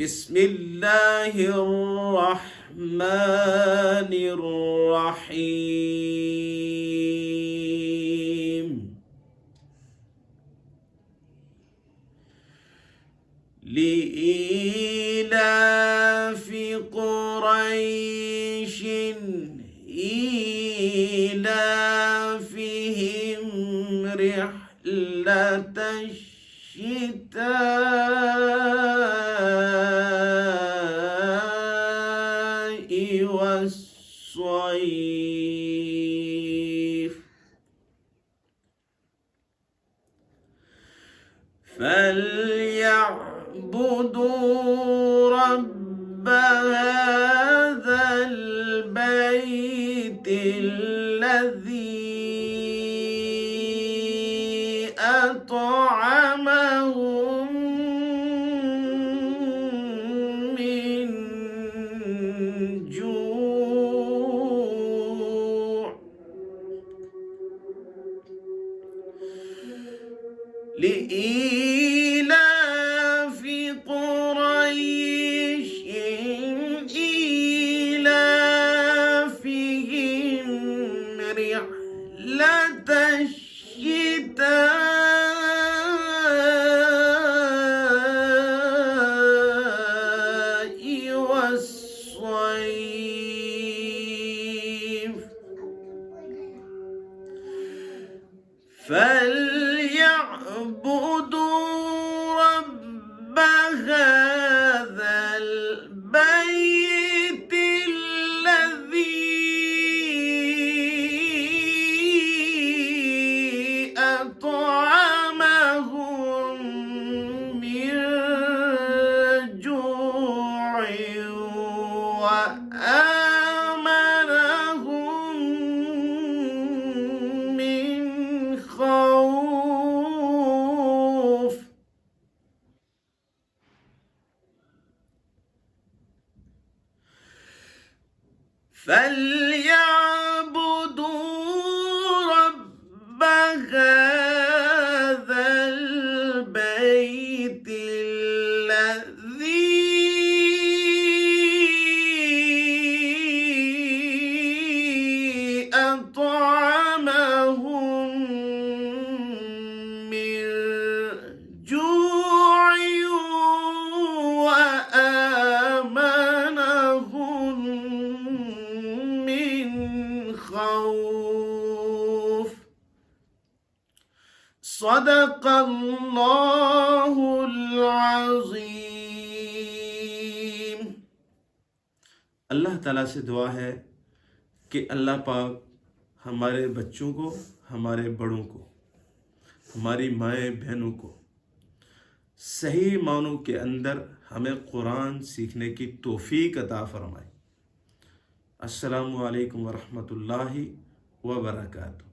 बिस्मिल्लाहिर्रहमानिर्रहीम। लिईलाफि क़ुरैश ईलाफिहिम रिह्लतश शिताइ वस्सय्फ़ فليعبدوا رب هذا البيت الذي أطعمهم من جوع لإيلاف قريش إيلافهم رحلة الشتاء والصيف فليعبدوا رب هذا البيت الذي أطعمهم من جوع وآمنهم من خوف فليعبدوا رب هذا البيت الذي أطعمهم من جوع وآمنهم من خوف صدق الله العظीम। अल्लाह ताला से दुआ है कि अल्लाह पाक हमारे बच्चों को, हमारे बड़ों को, हमारी माएँ बहनों को सही मानों के अंदर हमें कुरान सीखने की तौफीक अता फरमाए। अस्सलामु अलैकुम व रहमतुल्लाहि व बरकातुहू।